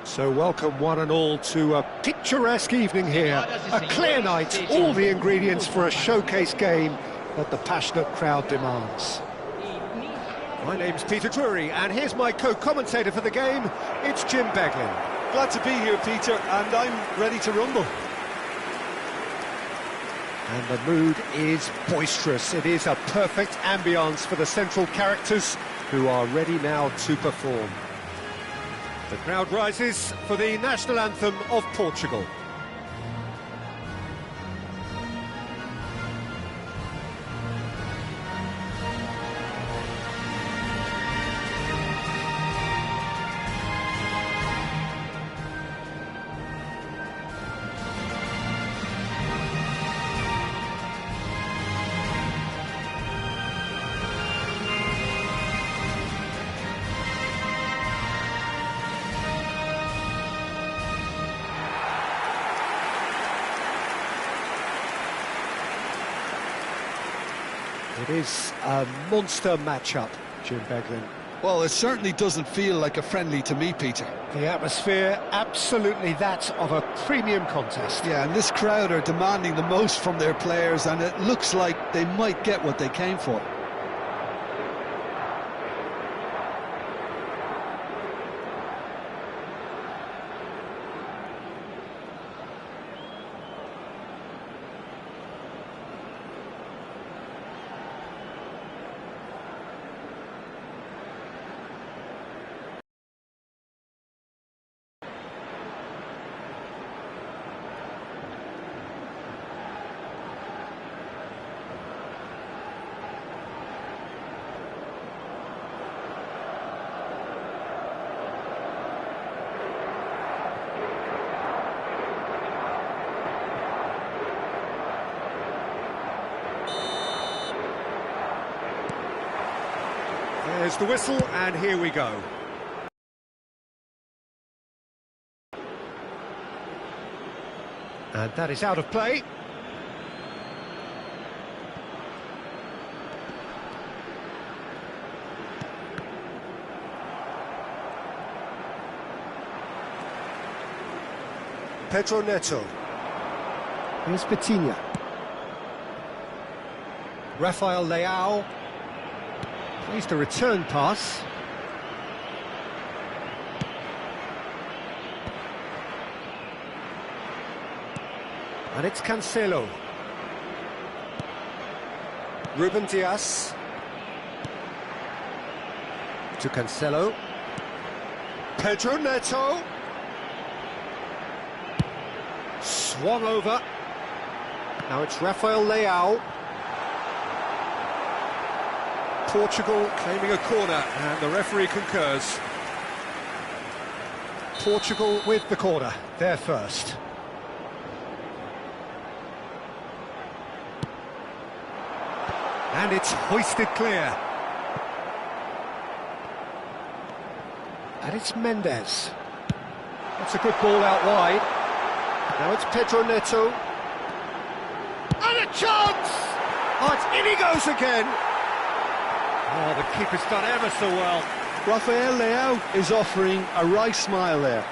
So welcome one and all to a picturesque evening here, a clear night, all the ingredients for a showcase game that the passionate crowd demands. My name's Peter Drury, and here's my co-commentator for the game, it's Jim Beglin. Glad to be here, Peter, and I'm ready to rumble. And the mood is boisterous. It is a perfect ambience for the central characters who are ready now to perform. The crowd rises for the national anthem of Portugal. It is a monster matchup, Jim Beglin. Well, it certainly doesn't feel like a friendly to me, Peter. The atmosphere, absolutely that of a premium contest. Yeah, and this crowd are demanding the most from their players, and it looks like they might get what they came for. There's the whistle, and here we go. And that is out of play. Pedro Neto. Here's Vitinha. Rafael Leao. Plays the return pass. And it's Cancelo. Ruben Dias. To Cancelo. Pedro Neto. Swung over. Now it's Rafael Leao. Portugal claiming a corner, and the referee concurs. Portugal with the corner, they're first. And it's hoisted clear. And it's Mendes. That's a good ball out wide. Now it's Pedro Neto. And a chance! Oh, it's in he goes again! Oh, the keeper's done ever so well. Rafael Leao is offering a right smile there.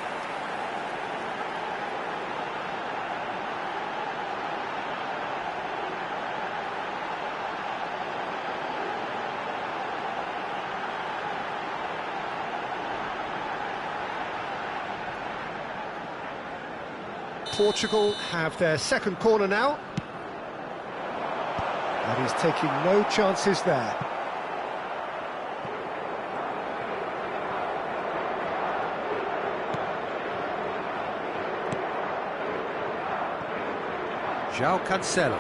Portugal have their second corner now. And he's taking no chances there. João Cancelo.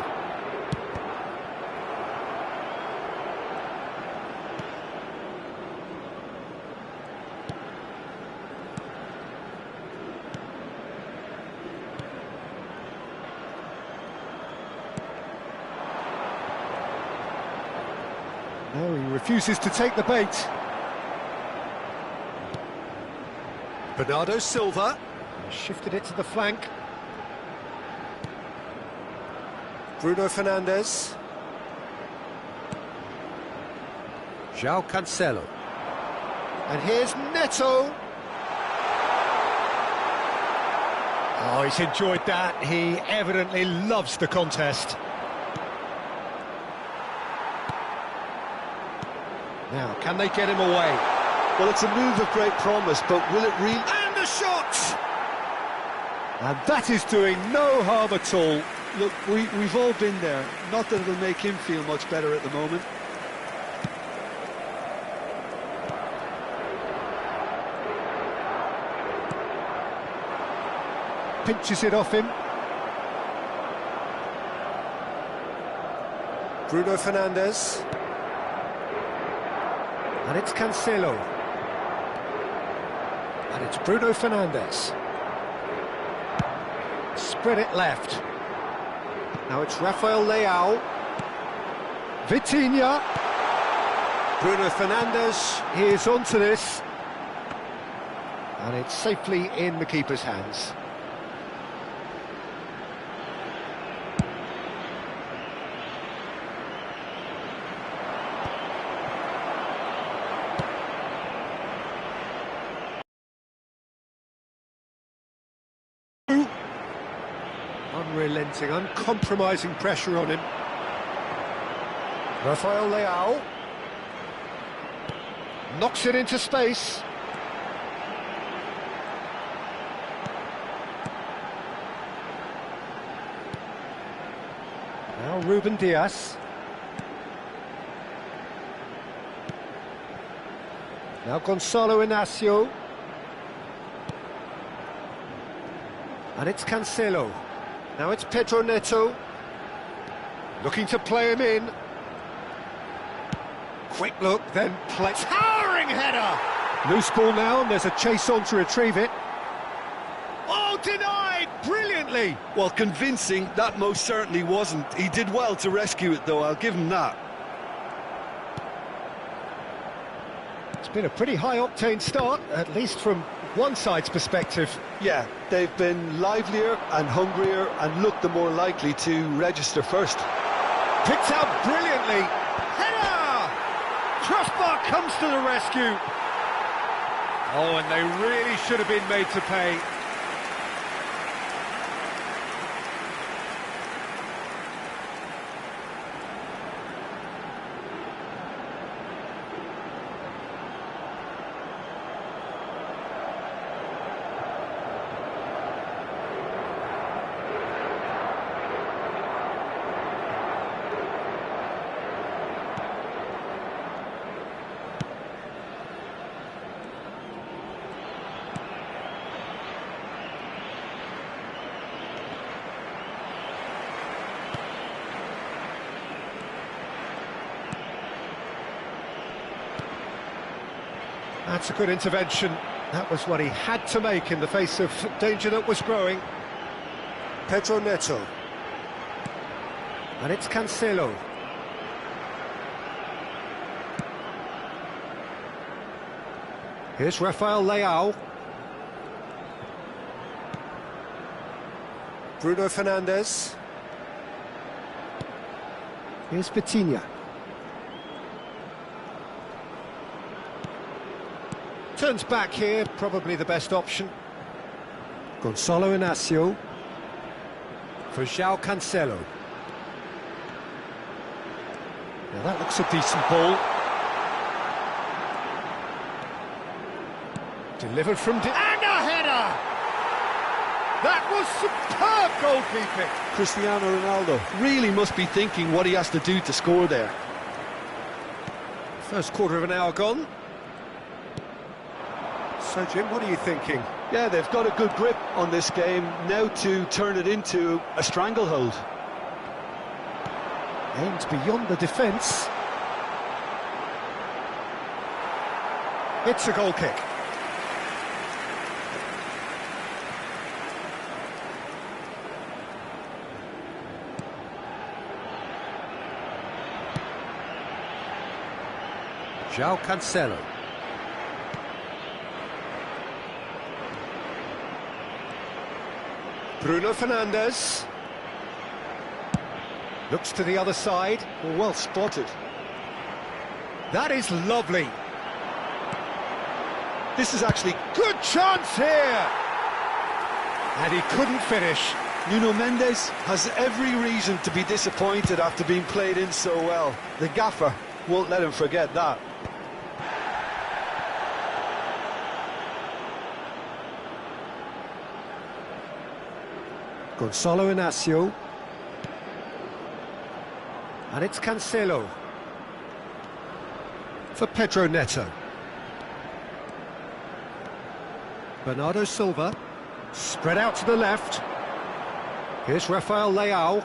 No, he refuses to take the bait. Bernardo Silva shifted it to the flank. Bruno Fernandes. João Cancelo. And here's Neto. Oh, he's enjoyed that. He evidently loves the contest. Now, can they get him away? Well, it's a move of great promise, but will it really... And a shot! And that is doing no harm at all. Look, we've all been there. Not that it'll make him feel much better at the moment. Pinches it off him. Bruno Fernandes. And it's Cancelo. And it's Bruno Fernandes. Spread it left. Now it's Rafael Leao. Vitinha. Bruno Fernandes is onto this. And it's safely in the keeper's hands. Unrelenting, uncompromising pressure on him. Rafael Leao knocks it into space. Now Ruben Dias. Now Gonzalo Inacio. And it's Cancelo. Now it's Pedro Neto, looking to play him in. Quick look, then play. Towering header! Loose ball now, and there's a chase on to retrieve it. Oh, denied! Brilliantly! Well, convincing, that most certainly wasn't. He did well to rescue it, though, I'll give him that. It's been a pretty high-octane start, at least from one side's perspective. Yeah, they've been livelier and hungrier and looked the more likely to register first. Picked out brilliantly. Header! Crossbar comes to the rescue. Oh, and they really should have been made to pay. That's a good intervention. That was what he had to make in the face of danger that was growing. Pedro Neto. And it's Cancelo. Here's Rafael Leao. Bruno Fernandes. Here's Vitinha. Turns back here, probably the best option. Gonzalo Inacio for João Cancelo. Now that looks a decent ball. Delivered from... and a header! That was superb goalkeeping! Cristiano Ronaldo really must be thinking what he has to do to score there. First quarter of an hour gone. So, Jim, what are you thinking? Yeah, they've got a good grip on this game, now to turn it into a stranglehold. Aimed beyond the defence. It's a goal kick. João Cancelo. Bruno Fernandes. Looks to the other side. Well spotted. That is lovely. This is actually... good chance here! And he couldn't finish. Nuno Mendes has every reason to be disappointed after being played in so well. The gaffer won't let him forget that. Gonzalo Inacio. And it's Cancelo. For Pedro Neto. Bernardo Silva. Spread out to the left. Here's Rafael Leao.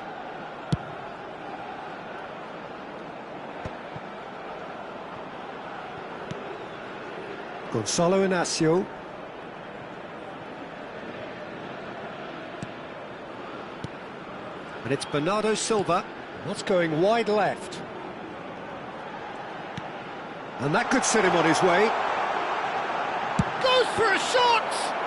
Gonzalo Inacio. And it's Bernardo Silva. That's going wide left. And that could set him on his way. Goes for a shot!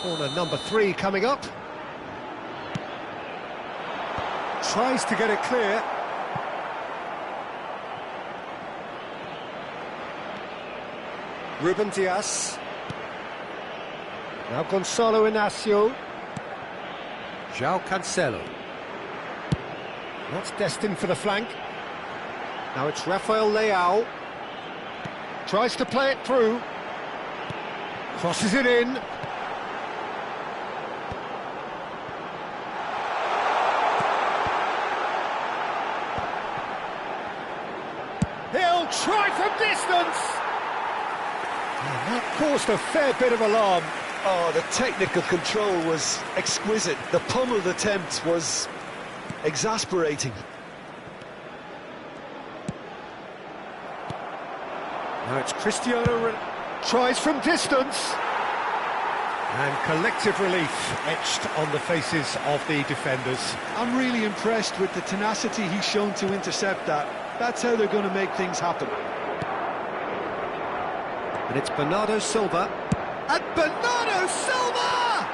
Corner number 3 coming up. Tries to get it clear. Ruben Dias. Now Gonzalo Inacio. João Cancelo. That's destined for the flank. Now it's Rafael Leao. Tries to play it through. Crosses it in. He'll try from distance! And that caused a fair bit of alarm. Oh, the technical control was exquisite. The pummeled attempt was exasperating. Now it's Cristiano, tries from distance. And collective relief etched on the faces of the defenders. I'm really impressed with the tenacity he's shown to intercept that. That's how they're going to make things happen. And it's Bernardo Silva. And Bernardo Silva!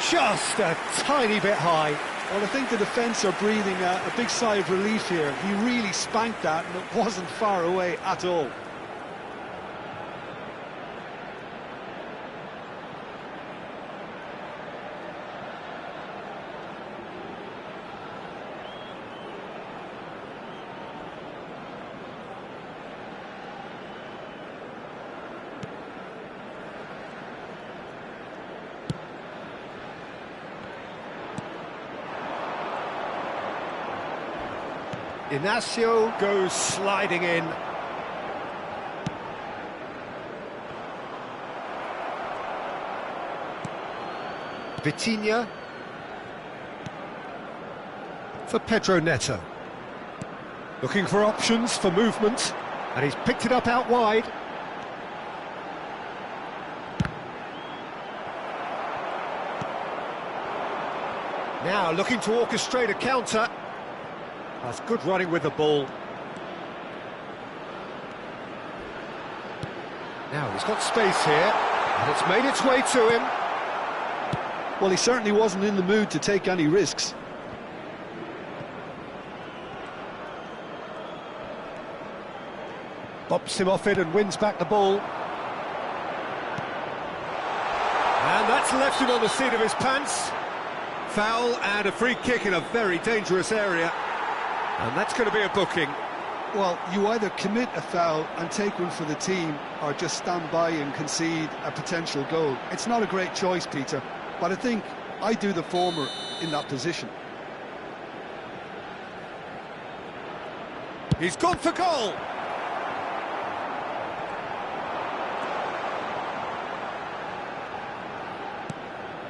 Just a tiny bit high. Well, I think the defence are breathing a big sigh of relief here. He really spanked that, and it wasn't far away at all. Inacio goes sliding in. Vitinha for Pedro Neto. Looking for options for movement, and he's picked it up out wide. Now looking to orchestrate a counter. That's good running with the ball. Now he's got space here, and it's made its way to him. Well, he certainly wasn't in the mood to take any risks. Bops him off it and wins back the ball. And that's left him on the seat of his pants. Foul and a free kick in a very dangerous area. And that's going to be a booking. Well, you either commit a foul and take one for the team, or just stand by and concede a potential goal. It's not a great choice, Peter, but I think I do the former in that position. He's gone for goal.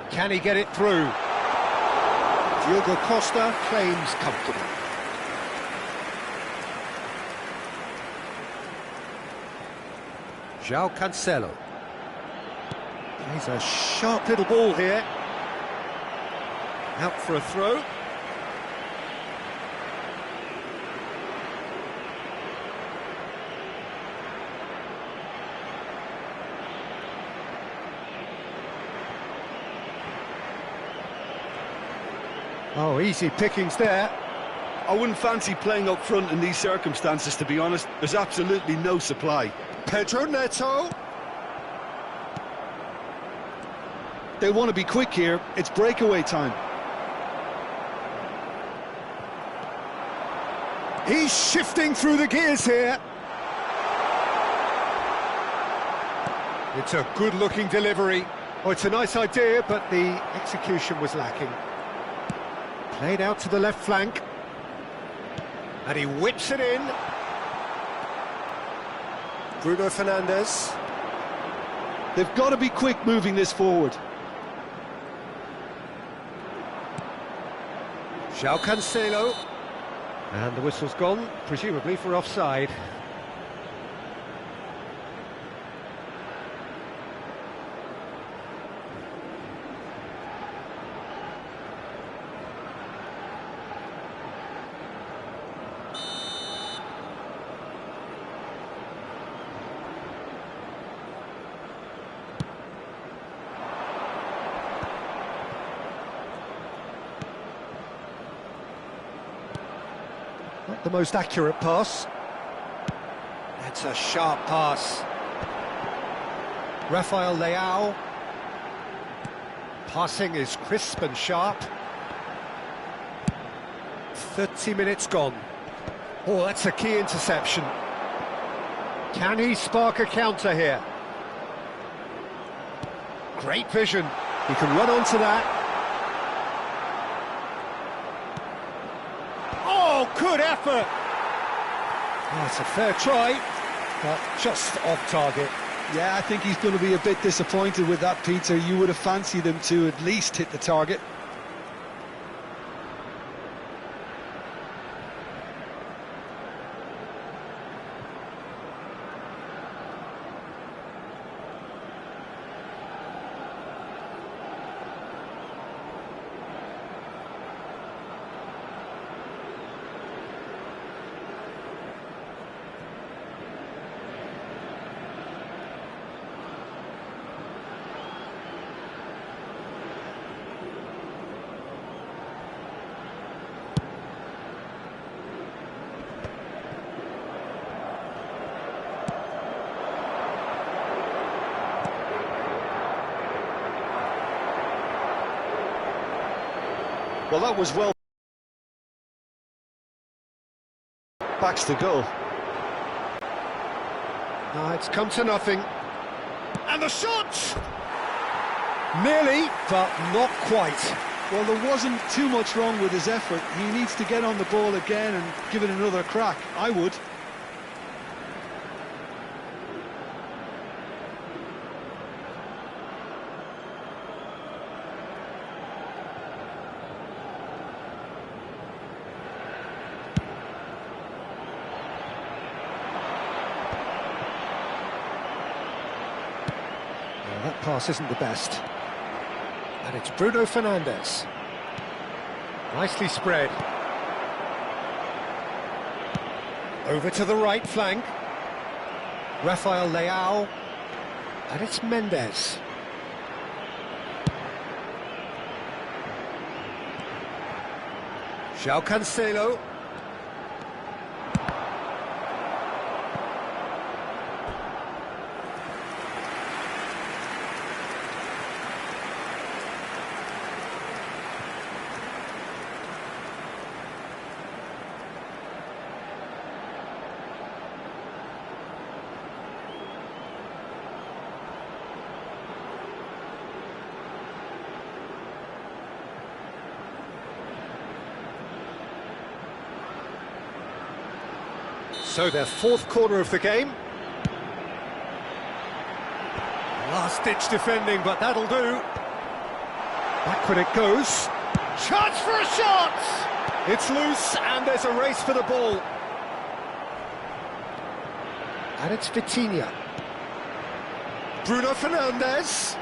Can he get it through? Diogo Costa claims comfortable. João Cancelo. He's a sharp little ball here. Out for a throw. Oh, easy pickings there. I wouldn't fancy playing up front in these circumstances, to be honest. There's absolutely no supply. Pedro Neto. They want to be quick here. It's breakaway time. He's shifting through the gears here. It's a good-looking delivery. Oh, it's a nice idea, but the execution was lacking. Played out to the left flank. And he whips it in. Bruno Fernandes. They've got to be quick moving this forward. João Cancelo. And the whistle's gone, presumably for offside. Not the most accurate pass. That's a sharp pass. Rafael Leao. Passing is crisp and sharp. 30 minutes gone. Oh, that's a key interception. Can he spark a counter here? Great vision. He can run onto that. Oh, good effort! Oh, it's a fair try, but just off target. Yeah, I think he's going to be a bit disappointed with that, Peter. You would have fancied him to at least hit the target. Well, that was well. Backs to goal. It's come to nothing. And the shot! Nearly, but not quite. Well, there wasn't too much wrong with his effort. He needs to get on the ball again and give it another crack. I would. That pass isn't the best. And it's Bruno Fernandes. Nicely spread. Over to the right flank. Rafael Leao. And it's Mendes. João Cancelo. So their fourth corner of the game. Last-ditch defending, but that'll do. Backward it goes. Chance for a shot! It's loose, and there's a race for the ball. And it's Vitinha. Bruno Fernandes.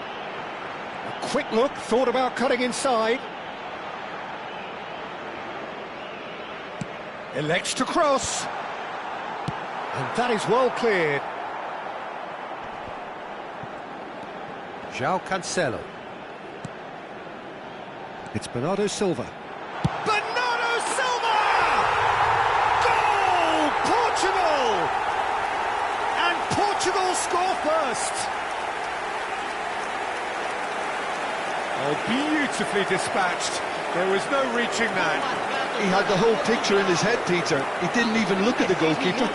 A quick look, thought about cutting inside. Elects to cross. And that is well cleared. João Cancelo. It's Bernardo Silva. will score first. Oh, beautifully dispatched. There was no reaching that. He had the whole picture in his head, Peter. He didn't even look at the goalkeeper.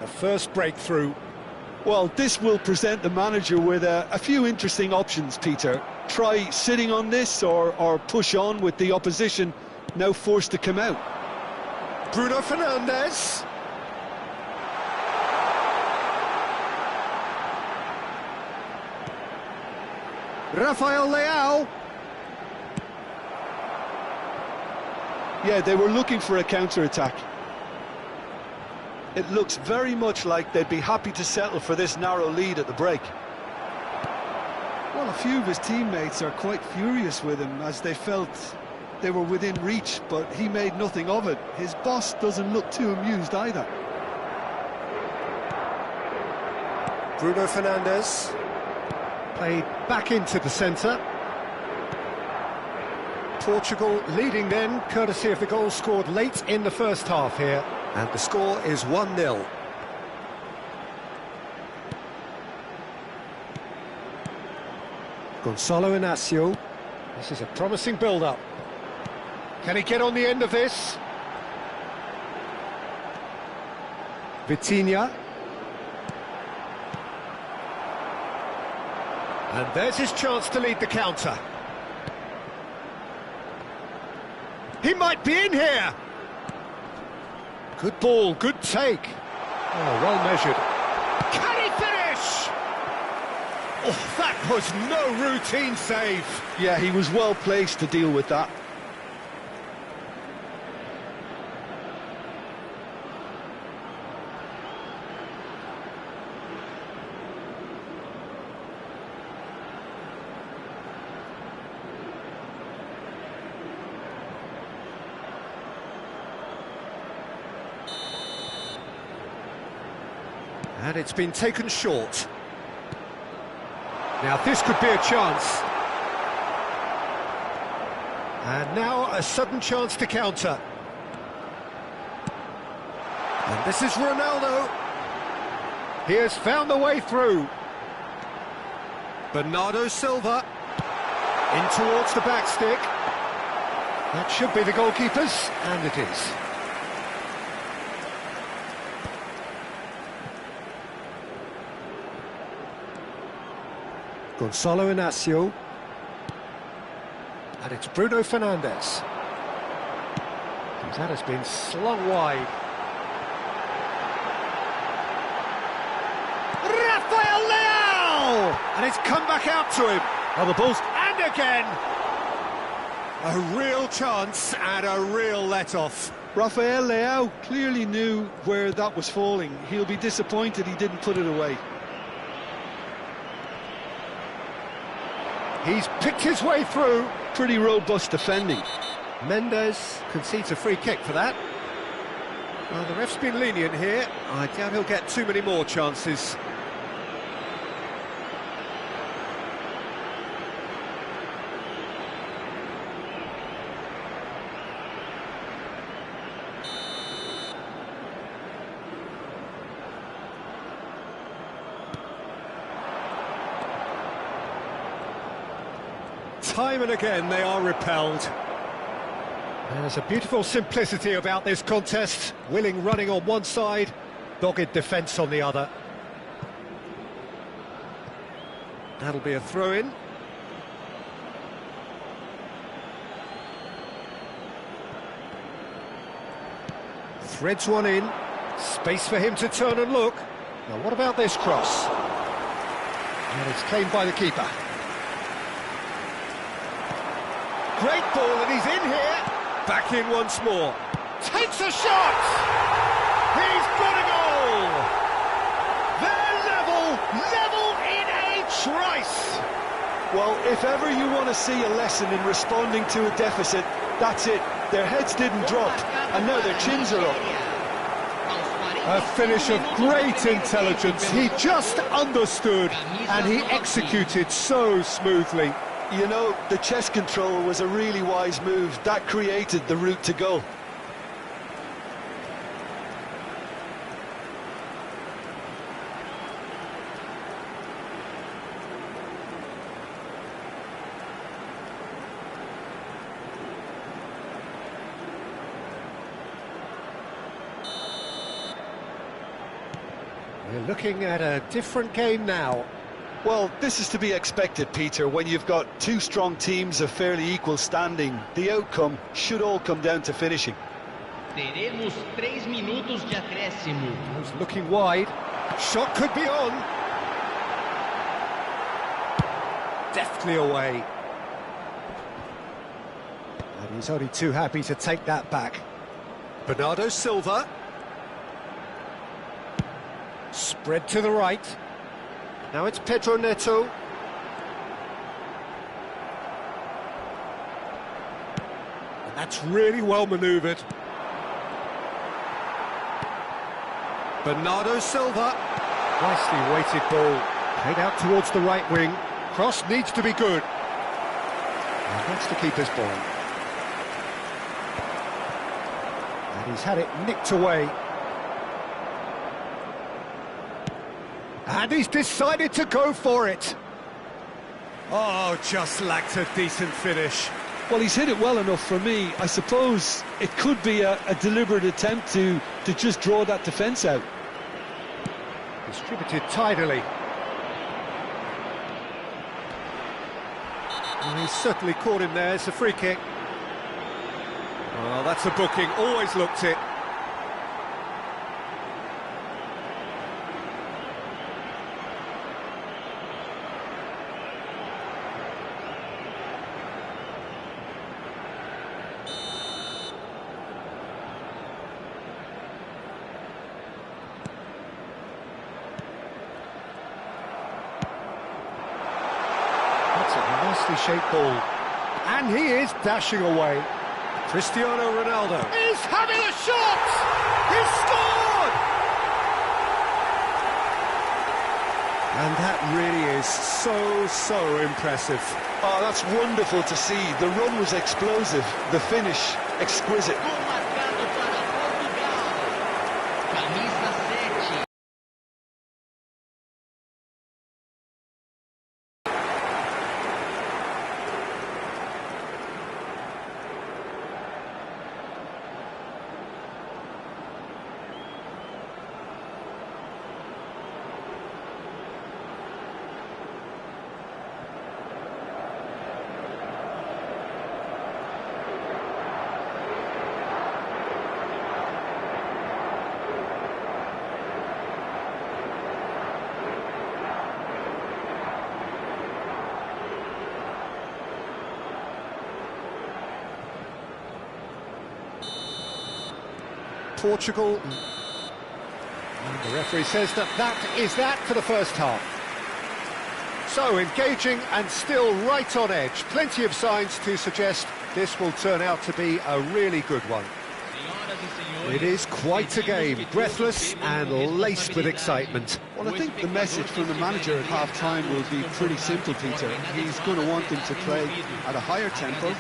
The first breakthrough. Well, this will present the manager with a few interesting options, Peter. Try sitting on this or push on with the opposition now forced to come out. Bruno Fernandes. Rafael Leao. Yeah, they were looking for a counter-attack. It looks very much like they'd be happy to settle for this narrow lead at the break. Well, a few of his teammates are quite furious with him as they felt they were within reach, but he made nothing of it. His boss doesn't look too amused either. Bruno Fernandes. Played back into the centre. Portugal leading then, courtesy of the goal scored late in the first half here. And the score is 1-0. Gonzalo Inacio. This is a promising build-up. Can he get on the end of this? Vitinha. And there's his chance to lead the counter. He might be in here! Good ball, good take. Oh, well measured. Can he finish? Oh, that was no routine save. Yeah, he was well placed to deal with that. And it's been taken short. Now this could be a chance. And now a sudden chance to counter. And this is Ronaldo. He has found the way through. Bernardo Silva. In towards the back stick. That should be the goalkeeper's, and it is. Gonzalo Inacio. And it's Bruno Fernandes. That has been slung wide. Rafael Leao! And it's come back out to him. Oh, the ball's... And again! A real chance and a real let-off. Rafael Leao clearly knew where that was falling. He'll be disappointed he didn't put it away. He's picked his way through. Pretty robust defending. Mendes concedes a free kick for that. Well, the ref's been lenient here. I doubt he'll get too many more chances. Time and again they are repelled. There's a beautiful simplicity about this contest. Willing running on one side, dogged defence on the other. That'll be a throw-in. Threads one in. Space for him to turn and look. Now what about this cross? And it's claimed by the keeper. great ball, and he's in here. Back in once more. Takes a shot! He's got a goal! They're level in a trice! Well, if ever you want to see a lesson in responding to a deficit, that's it. Their heads didn't drop, and now their chins are up. A finish of great intelligence. He just understood, and he executed so smoothly. You know, the chest control was a really wise move. That created the route to goal. We're looking at a different game now. Well, this is to be expected, Peter. When you've got two strong teams of fairly equal standing, the outcome should all come down to finishing. Teremos 3 minutos de acréscimo. He's looking wide. Shot could be on. Deftly away. And he's only too happy to take that back. Bernardo Silva. Spread to the right. Now it's Pedro Neto. And that's really well manoeuvred. Bernardo Silva. Nicely weighted ball. Played out towards the right wing. Cross needs to be good. And that's the keeper's ball. And he's had it nicked away. And he's decided to go for it. Oh, just lacked a decent finish. Well, he's hit it well enough for me. I suppose it could be a deliberate attempt to just draw that defence out. Distributed tidily. And he's certainly caught him there. It's a free kick. Well, that's a booking. Always looked it. Nicely shaped ball. And he is dashing away. Cristiano Ronaldo is having a shot! He's scored! And that really is so impressive. Oh, that's wonderful to see. The run was explosive, the finish exquisite. Gol marcado para Portugal. Camisa 7. Portugal. And the referee says that is that for the first half. So engaging and still right on edge. Plenty of signs to suggest this will turn out to be a really good one. It is quite a game, breathless and laced with excitement. Well, I think the message from the manager at half-time will be pretty simple, Peter. He's going to want them to play at a higher tempo,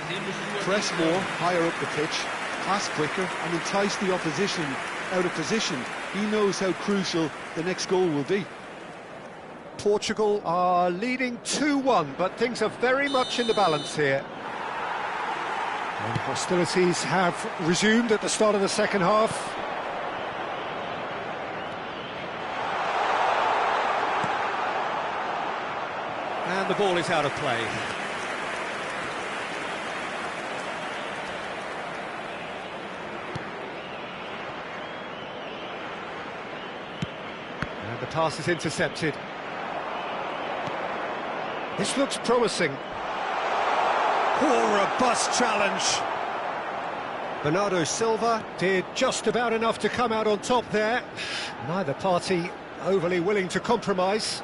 press more, higher up the pitch, pass quicker and entice the opposition out of position. He knows how crucial the next goal will be. Portugal are leading 2-1, but things are very much in the balance here. And hostilities have resumed at the start of the second half. And the ball is out of play. And the pass is intercepted. This looks promising. Poor a bust challenge. Bernardo Silva did just about enough to come out on top there. Neither party overly willing to compromise.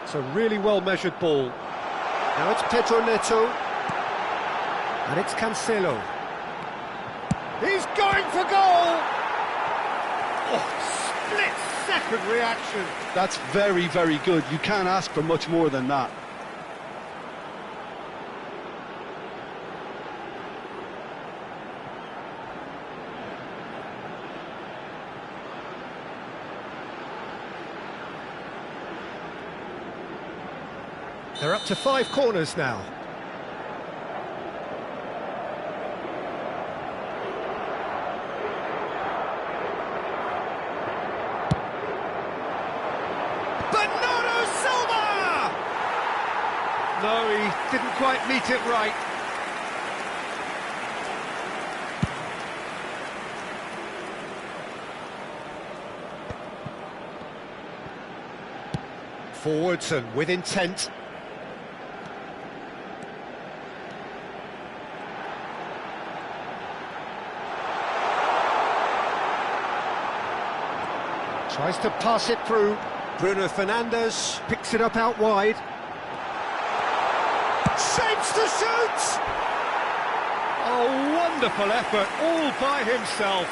It's a really well-measured ball. Now it's Pedro Neto. And it's Cancelo. He's going for goal! Oh, split-second reaction. That's very, very good. You can't ask for much more than that. They're up to 5 corners now. Bernardo Silva! No, he didn't quite meet it right. Forwards and with intent. Tries to pass it through. Bruno Fernandes picks it up out wide. Shapes to shoot! A wonderful effort, all by himself.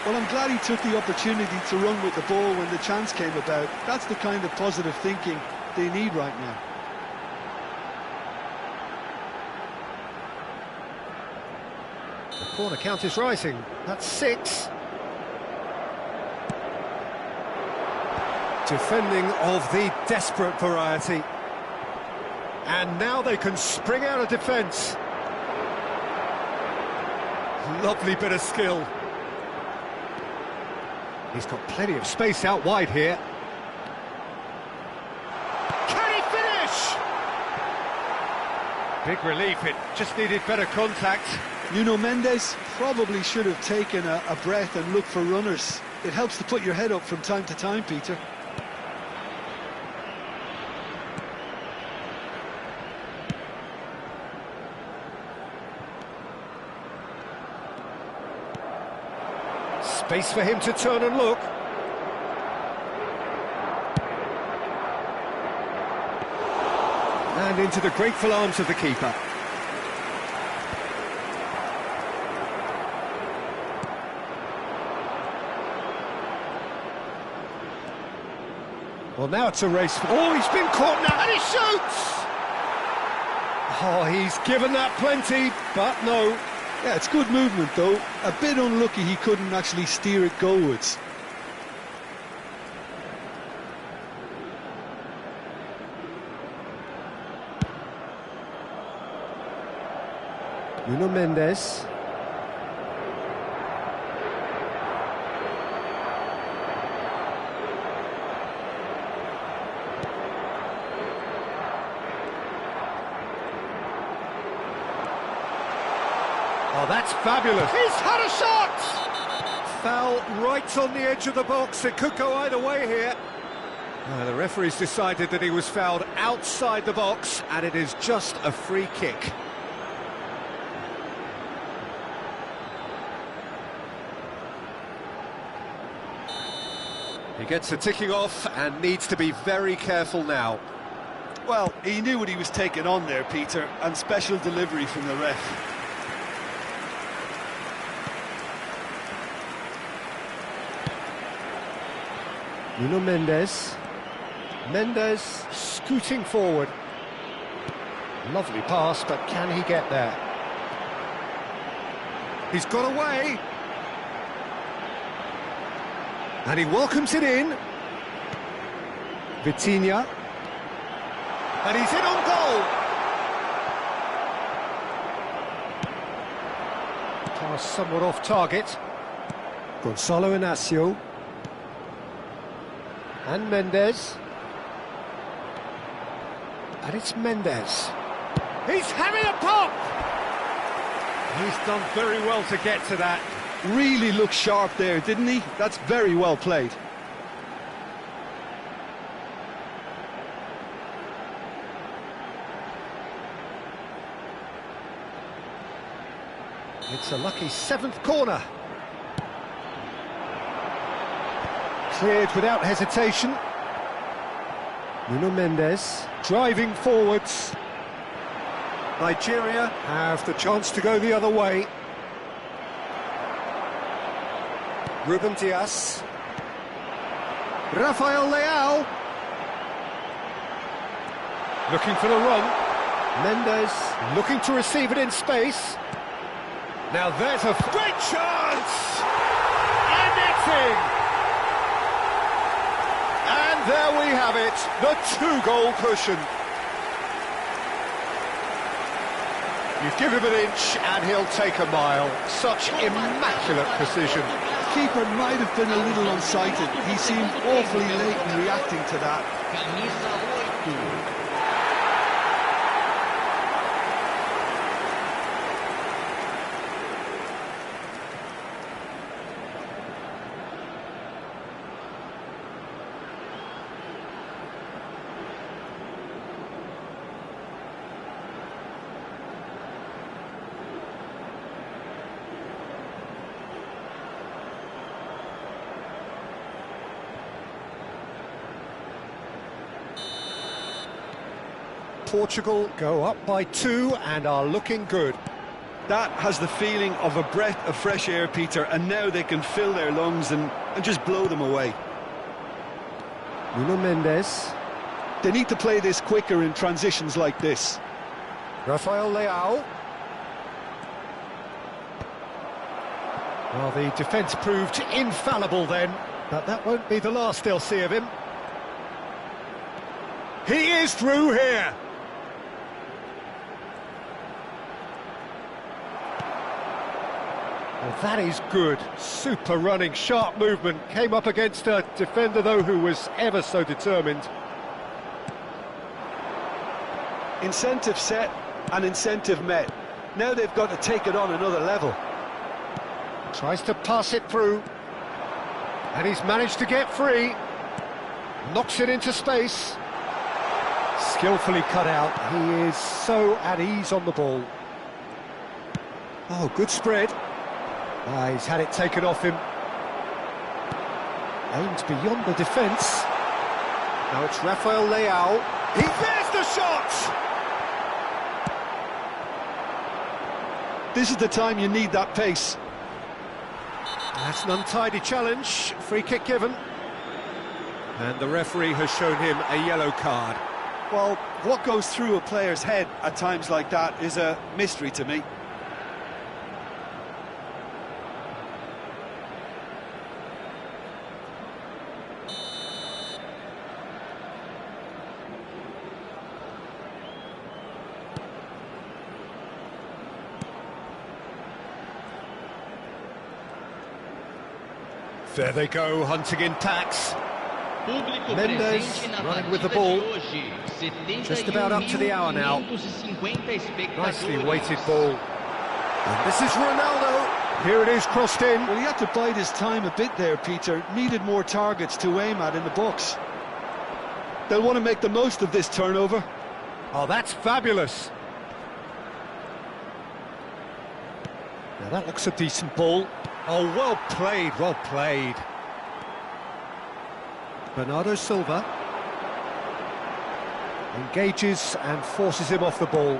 Well, I'm glad he took the opportunity to run with the ball when the chance came about. That's the kind of positive thinking they need right now. The corner count is rising. That's 6. Defending of the desperate variety. And now they can spring out of defence. Lovely bit of skill. He's got plenty of space out wide here. Can he finish? Big relief, it just needed better contact. Nuno Mendes probably should have taken a breath and looked for runners. It helps to put your head up from time to time, Peter. Space for him to turn and look. And into the grateful arms of the keeper. Well, now it's a race. Oh, he's been caught now, and he shoots! Oh, he's given that plenty, but no. Yeah, it's good movement, though. A bit unlucky he couldn't actually steer it goalwards. Nuno Mendes. Oh, that's fabulous. He's had a shot! Foul right on the edge of the box. It could go either way here. The referee's decided that he was fouled outside the box, and it is just a free kick. He gets the ticking off and needs to be very careful now. Well, he knew what he was taking on there, Peter, and special delivery from the ref. Nuno Mendes. Mendes scooting forward. Lovely pass, but can he get there? He's got away. And he welcomes it in. Vitinha. And he's in on goal. Pass somewhat off target. Gonzalo Inacio. And Mendes. And it's Mendes. He's having a pop! He's done very well to get to that. Really looked sharp there, didn't he? That's very well played. It's a lucky 7th corner. Cleared without hesitation. Nuno Mendes driving forwards. Nigeria have the chance to go the other way. Ruben Dias. Rafael Leao. Looking for the run. Mendes looking to receive it in space. Now there's a great chance! And it's in! And there we have it, the 2-goal cushion. You give him an inch and he'll take a mile. Such immaculate precision. The keeper might have been a little unsighted. He seemed awfully late in reacting to that. Camisa 8. Portugal go up by 2 and are looking good. That has the feeling of a breath of fresh air, Peter, and now they can fill their lungs and just blow them away. Nuno Mendes. They need to play this quicker in transitions like this. Rafael Leao. Well, the defence proved infallible then, but that won't be the last they'll see of him. He is through here. Well, that is good. Super running, sharp movement. Came up against a defender, though, who was ever so determined. Incentive set and incentive met. Now they've got to take it on another level. Tries to pass it through. And he's managed to get free. Knocks it into space. Skillfully cut out. He is so at ease on the ball. Oh, good spread. He's had it taken off him. Aimed beyond the defence. Now it's Rafael Leao. There's the shot! This is the time you need that pace. That's an untidy challenge. Free kick given. And the referee has shown him a yellow card. Well, what goes through a player's head at times like that is a mystery to me. There they go, hunting in packs. Público Mendes presente na running with the partida ball. de hoje. Just about up to the hour now. 71.550 Nicely espectadores. weighted ball. And this is Ronaldo. Here it is, crossed in. Well, he had to bide his time a bit there, Peter. Needed more targets to aim at in the box. They'll want to make the most of this turnover. Oh, that's fabulous. Now that looks a decent ball. Oh, well played, well played. Bernardo Silva engages and forces him off the ball.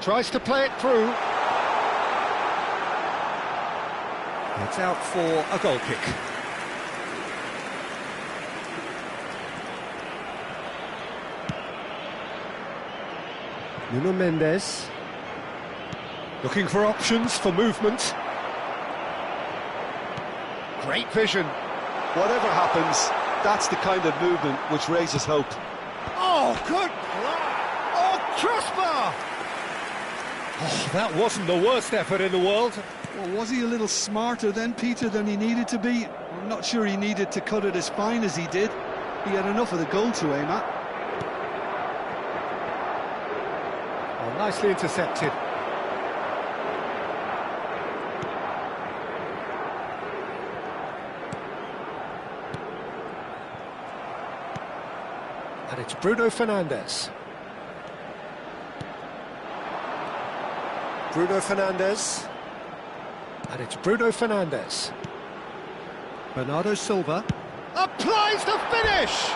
Tries to play it through. It's out for a goal kick. Nuno Mendes looking for options for movement. Great vision. Whatever happens, that's the kind of movement which raises hope. Oh, good play. Oh, crossbar. Oh, that wasn't the worst effort in the world. Well, was he a little smarter then, Peter, than he needed to be? I'm not sure he needed to cut it as fine as he did. He had enough of the goal to aim at. Oh, nicely intercepted. And it's Bruno Fernandes. Bruno Fernandes. And it's Bruno Fernandes. Bernardo Silva. Applies the finish!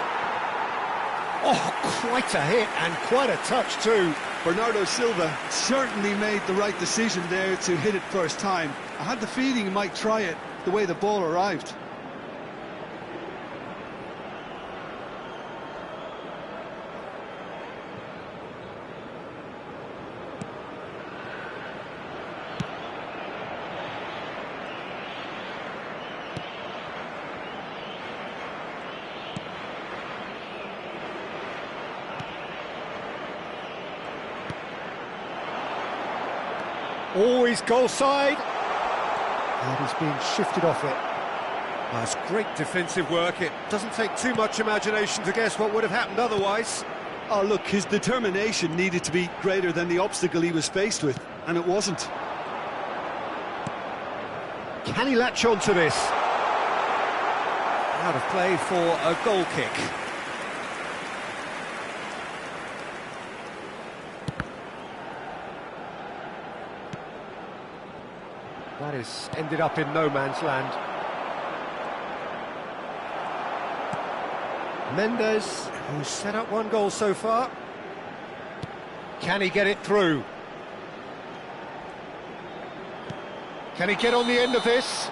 Oh, quite a hit and quite a touch too. Bernardo Silva certainly made the right decision there to hit it first time. I had the feeling he might try it the way the ball arrived. Oh, he's goal side. And he's being shifted off it. That's great defensive work. It doesn't take too much imagination to guess what would have happened otherwise. Oh, look, his determination needed to be greater than the obstacle he was faced with, and it wasn't. Can he latch on to this? Out of play for a goal kick. That is ended up in no man's land. Mendes, who's set up one goal so far. Can he get it through? Can he get on the end of this?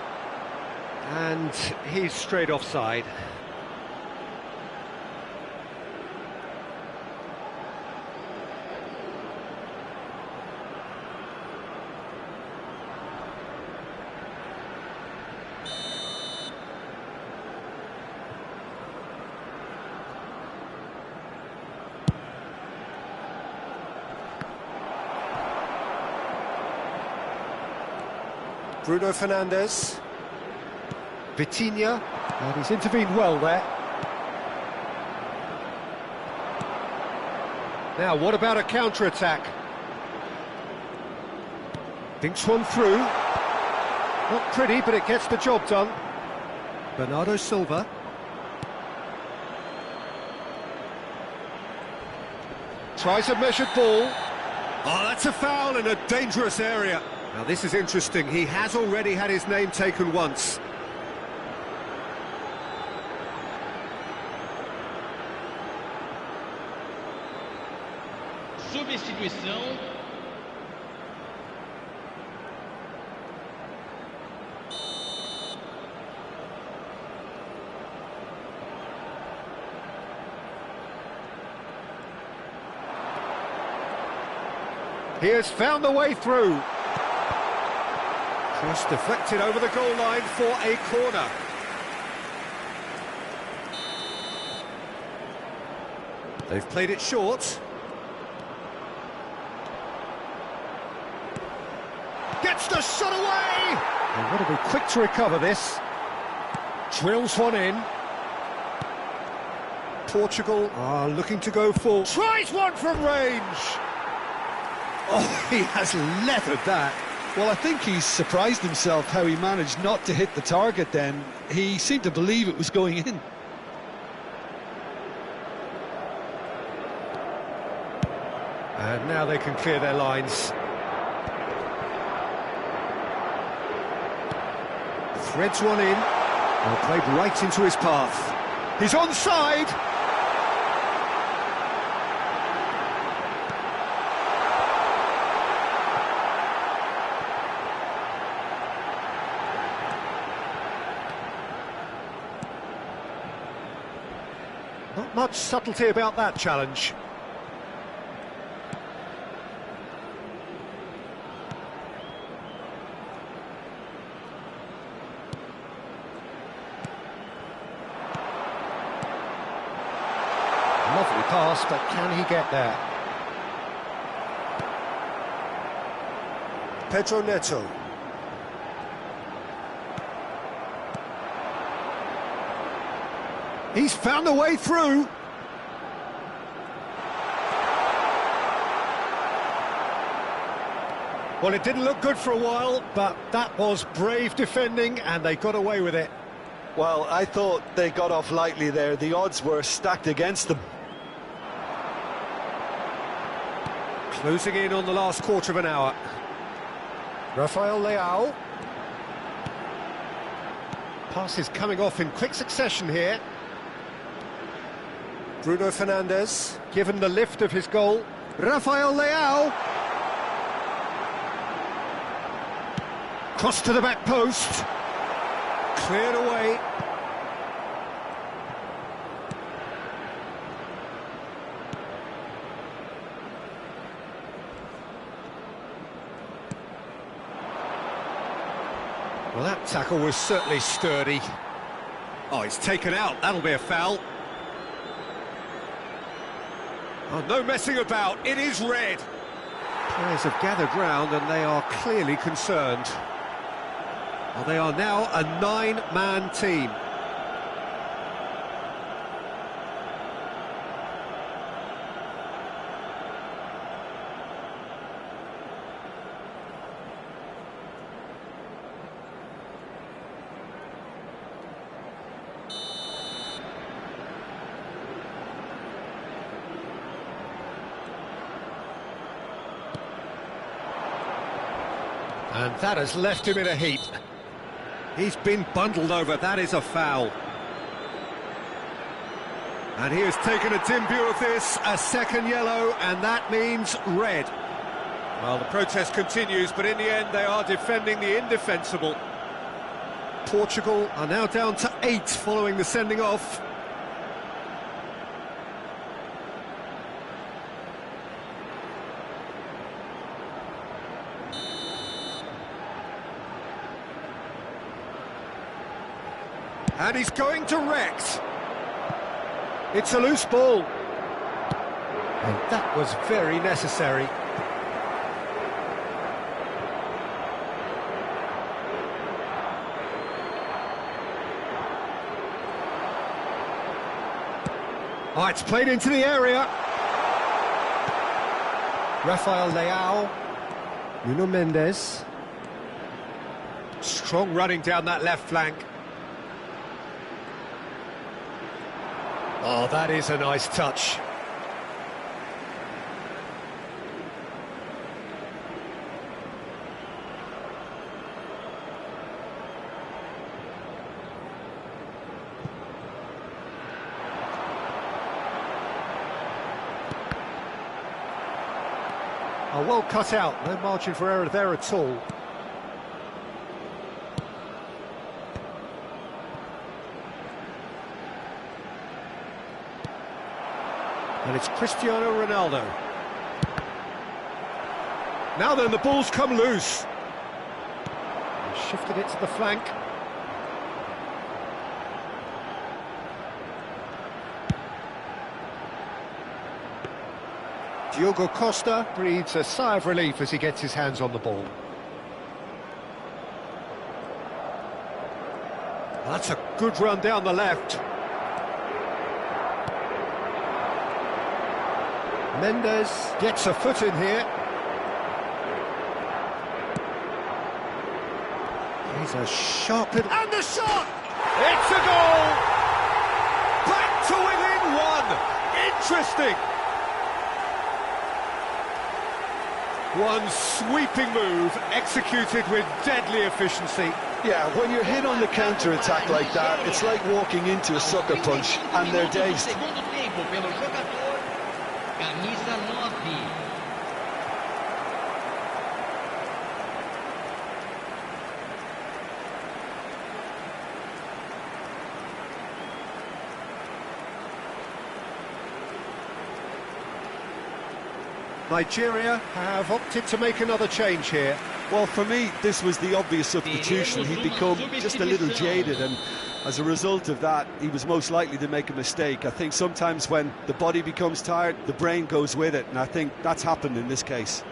And he's straight offside. Bruno Fernandes. Vitinha. And he's intervened well there. Now, what about a counter-attack? Dinks one through. Not pretty, but it gets the job done. Bernardo Silva. Tries a measured ball. Oh, that's a foul in a dangerous area. Now this is interesting, he has already had his name taken once. Substituição. He has found the way through. Cross deflected over the goal line for a corner. They've played it short. Gets the shot away! They've got to be quick to recover this. Drills one in. Portugal are looking to go full. Tries one from range! Oh, he has leathered that. Well, I think he's surprised himself how he managed not to hit the target then. He seemed to believe it was going in. And now they can clear their lines. Threads one in. Well, played right into his path. He's onside! Not much subtlety about that challenge. Lovely pass, but can he get there? Pedro Neto. He's found a way through. Well, it didn't look good for a while, but that was brave defending, and they got away with it. Well, I thought they got off lightly there. The odds were stacked against them. Closing in on the last quarter of an hour. Rafael Leao. Passes coming off in quick succession here. Bruno Fernandes, given the lift of his goal. Rafael Leao. Cross to the back post. Cleared away. Well, that tackle was certainly sturdy. Oh, it's taken out. That'll be a foul. Oh, no messing about. It is red. Players have gathered round and they are clearly concerned. Well, they are now a 9-man team. And that has left him in a heap. He's been bundled over, that is a foul. And he has taken a dim view of this, a second yellow, and that means red. Well, the protest continues, but in the end they are defending the indefensible. Portugal are now down to 8 following the sending off. And he's going direct. It's a loose ball. And that was very necessary. Oh, it's played into the area. Rafael Leao. Nuno Mendes. Strong running down that left flank. Oh, that is a nice touch. Oh, well cut out, no margin for error there at all. And it's Cristiano Ronaldo. Now then, the ball's come loose. He's shifted it to the flank. Diogo Costa breathes a sigh of relief as he gets his hands on the ball. Well, that's a good run down the left. Mendes gets a foot in here. He's a sharp little... And the shot! It's a goal! Back to within one! Interesting! One sweeping move, executed with deadly efficiency. Yeah, when you're hit on the counter-attack like that, it's like walking into a sucker punch, and they're dazed. Camisa 9. Nigeria have opted to make another change here. Well, for me, this was the obvious substitution. He'd become just a little jaded, and as a result of that, he was most likely to make a mistake. I think sometimes when the body becomes tired, the brain goes with it, and I think that's happened in this case.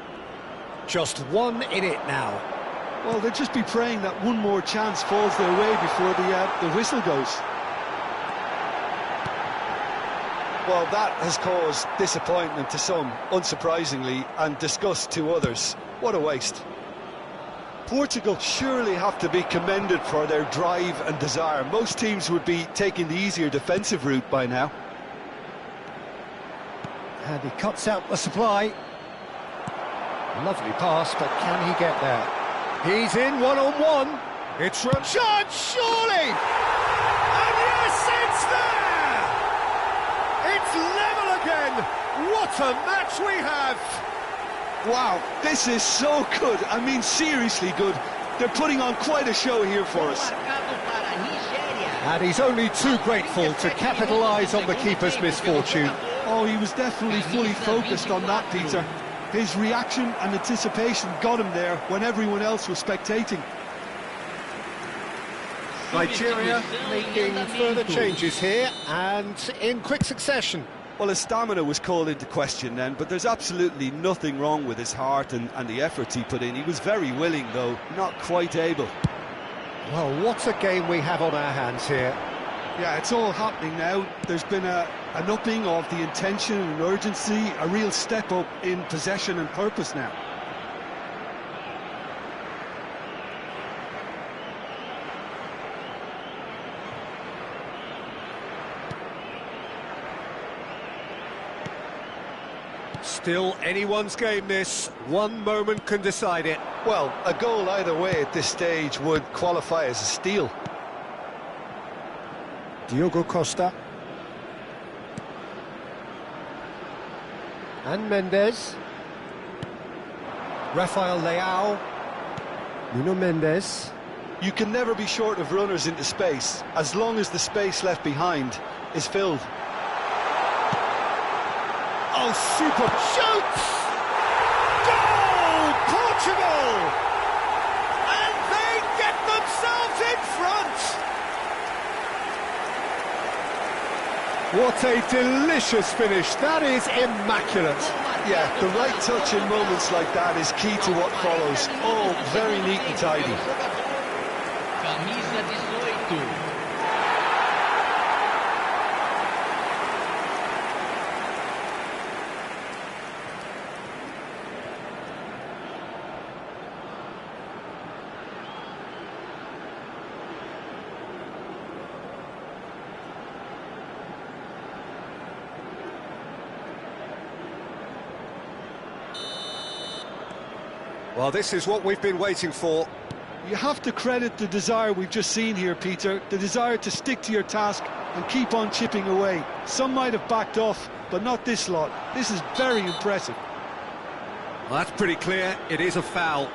Just one in it now. Well, they'll just be praying that one more chance falls their way before the whistle goes. Well, that has caused disappointment to some, unsurprisingly, and disgust to others. What a waste. Portugal surely have to be commended for their drive and desire. Most teams would be taking the easier defensive route by now. And he cuts out the supply. Lovely pass, but can he get there? He's in one-on-one. It's from chance, surely! And yes, it's there! It's level again! What a match we have! Wow, this is so good. I mean, seriously good. They're putting on quite a show here for us. And he's only too grateful to capitalise on the keeper's misfortune. Oh, he was definitely fully focused on that, Peter. His reaction and anticipation got him there when everyone else was spectating. Nigeria making further changes here, and in quick succession. Well, his stamina was called into question then, but there's absolutely nothing wrong with his heart and the efforts he put in. He was very willing, though, not quite able. Well, what a game we have on our hands here. Yeah, it's all happening now. There's been an upping of the intention and urgency, a real step up in possession and purpose now. Still anyone's game, this. One moment can decide it. Well, a goal either way at this stage would qualify as a steal. Diogo Costa. And Mendes. Rafael Leao. Nuno Mendes. You can never be short of runners into space, as long as the space left behind is filled. Oh, super shoots! Goal! Portugal! And they get themselves in front! What a delicious finish. That is immaculate. Yeah, the right touch in moments like that is key to what follows. Oh, very neat and tidy. Camisa 18. Well, this is what we've been waiting for. You have to credit the desire we've just seen here, Peter, the desire to stick to your task and keep on chipping away. Some might have backed off, but not this lot. This is very impressive. Well, that's pretty clear. It is a foul.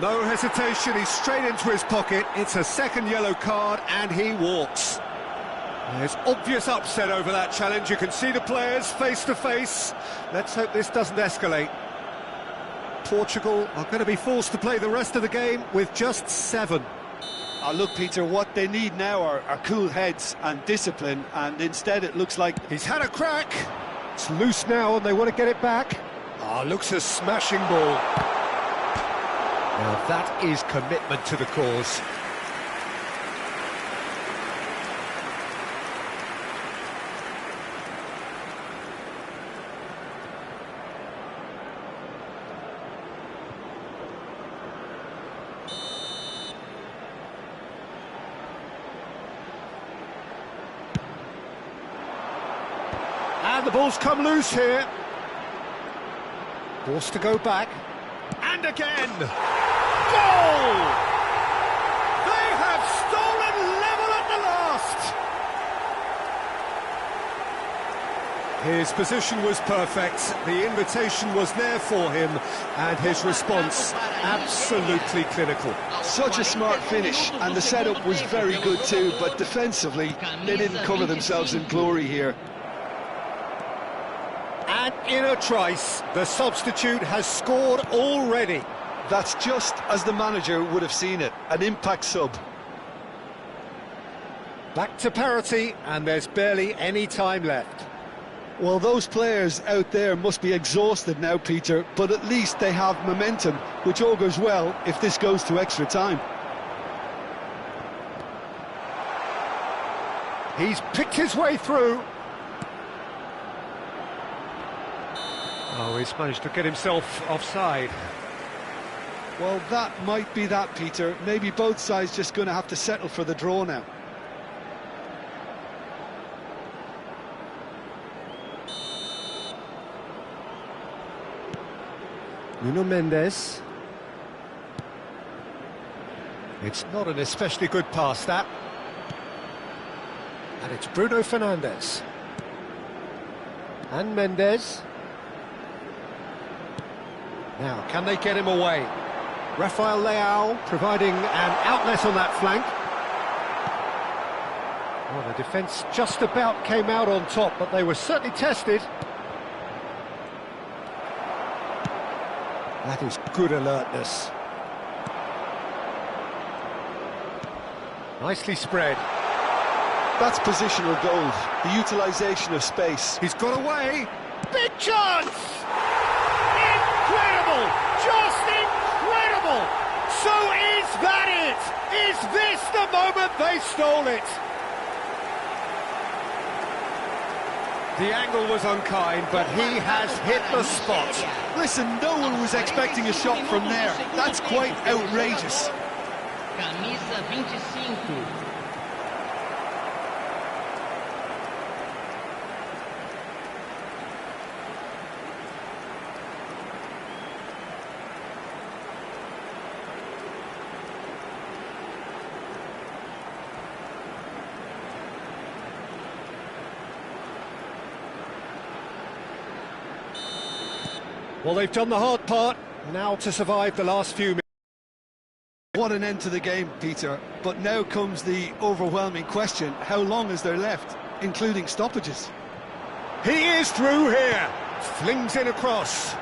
No hesitation, he's straight into his pocket. It's a second yellow card, and he walks. There's obvious upset over that challenge. You can see the players face to face. Let's hope this doesn't escalate. Portugal are going to be forced to play the rest of the game with just 7. Look, Peter, what they need now are cool heads and discipline, and instead it looks like... He's had a crack. It's loose now, and they want to get it back. Looks a smashing ball. Now that is commitment to the cause. And the ball's come loose here. Forced to go back. And again! Goal! They have stolen level at the last! His position was perfect, the invitation was there for him, and his response absolutely clinical. Such a smart finish, and the setup was very good too, but defensively, they didn't cover themselves in glory here. And in a trice, the substitute has scored already. That's just as the manager would have seen it, an impact sub. Back to parity, and there's barely any time left. Well, those players out there must be exhausted now, Peter, but at least they have momentum, which augurs well if this goes to extra time. He's picked his way through. Oh, he's managed to get himself offside. Well, that might be that, Peter. Maybe both sides just going to have to settle for the draw now. Nuno Mendes. It's not an especially good pass, that. And it's Bruno Fernandes. And Mendes. Now, can they get him away? Rafael Leao providing an outlet on that flank. Well, the defence just about came out on top, but they were certainly tested. That is good alertness. Nicely spread. That's positional goals, the utilisation of space. He's got away. Big chance! Incredible! Just incredible! So is that it? Is this the moment they stole it? The angle was unkind, but he has hit the spot. Listen, no one was expecting a shot from there. That's quite outrageous. Camisa 25. Well, they've done the hard part, now to survive the last few minutes. What an end to the game, Peter. But now comes the overwhelming question, how long is there left, including stoppages? He is through here, flings in across.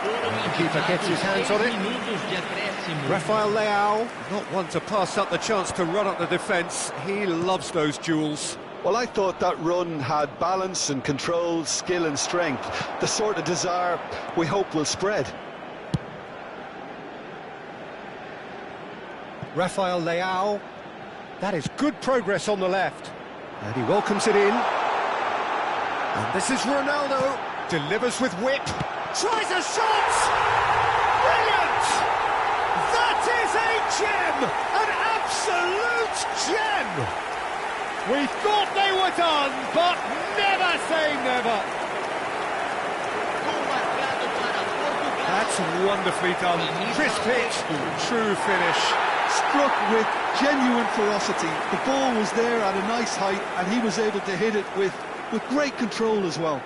The keeper gets his hands on it. Rafael Leao, not one to pass up the chance to run up the defence. He loves those duels. Well, I thought that run had balance and control, skill and strength. The sort of desire we hope will spread. Rafael Leao. That is good progress on the left. And he welcomes it in. And this is Ronaldo. Delivers with whip. Tries a shot! Brilliant! That is a gem! An absolute gem! We thought they were done, but never say never. That's wonderfully done. Crisp hit, true finish. Struck with genuine ferocity. The ball was there at a nice height, and he was able to hit it with great control as well.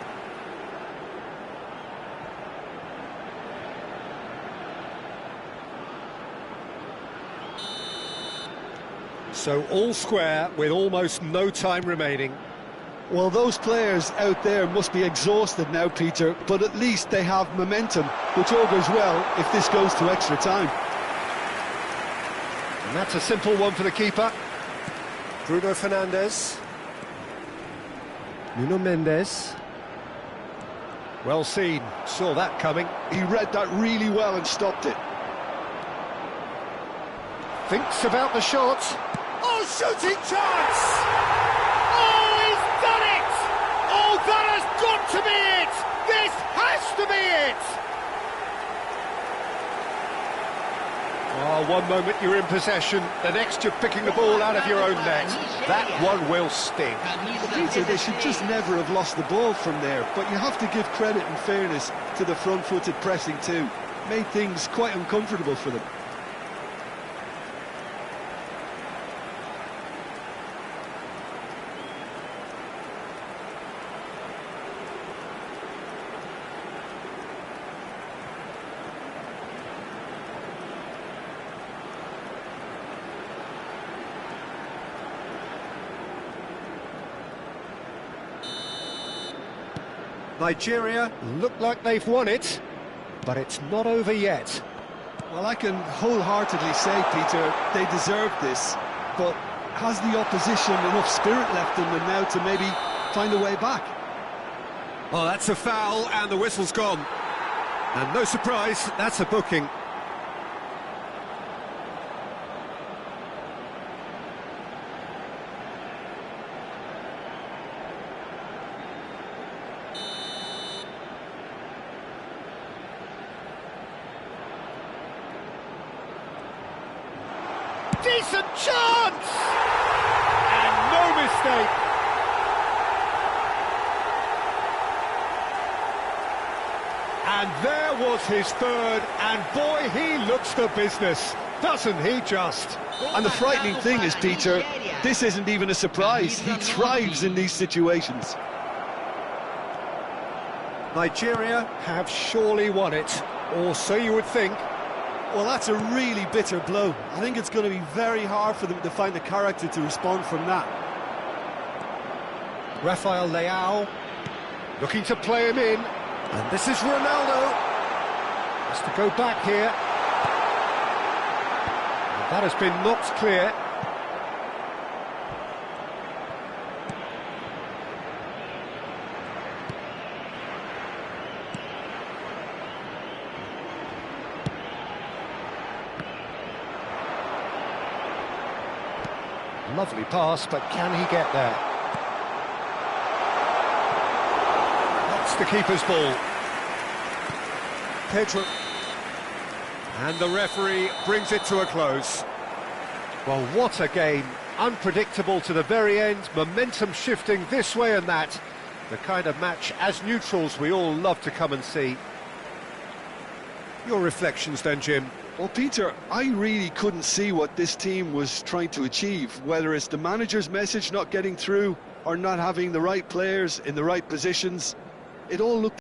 So all square with almost no time remaining. Well, those players out there must be exhausted now, Peter, but at least they have momentum, which all goes well if this goes to extra time. And that's a simple one for the keeper. Bruno Fernandes. Nuno Mendes. Well seen, saw that coming. He read that really well and stopped it. Thinks about the shot. Oh, shooting chance! Oh, he's done it! Oh, that has got to be it! This has to be it! Oh, one moment you're in possession, the next you're picking the ball out of your own net. That one will sting. Peter, they should just never have lost the ball from there, but you have to give credit and fairness to the front-footed pressing too. Made things quite uncomfortable for them. Nigeria look like they've won it, but it's not over yet. Well, I can wholeheartedly say, Peter, they deserve this, but has the opposition enough spirit left in them now to maybe find a way back? Oh, that's a foul, and the whistle's gone. And no surprise, that's a booking. Decent chance! And no mistake. And There was his third, and boy, he looks the business, doesn't he just? And the frightening thing is, Peter, this isn't even a surprise. He thrives in these situations. Nigeria have surely won it, or so you would think. Well, that's a really bitter blow. I think it's going to be very hard for them to find the character to respond from that. Rafael Leao looking to play him in, and this is Ronaldo. Has to go back here. And that has been knocked clear. Lovely pass, but can he get there? That's the keeper's ball. Pedro. And the referee brings it to a close. Well, what a game. Unpredictable to the very end, momentum shifting this way and that. The kind of match, as neutrals, we all love to come and see. Your reflections then, Jim? Well, Peter, I really couldn't see what this team was trying to achieve, whether it's the manager's message not getting through or not having the right players in the right positions. It all looked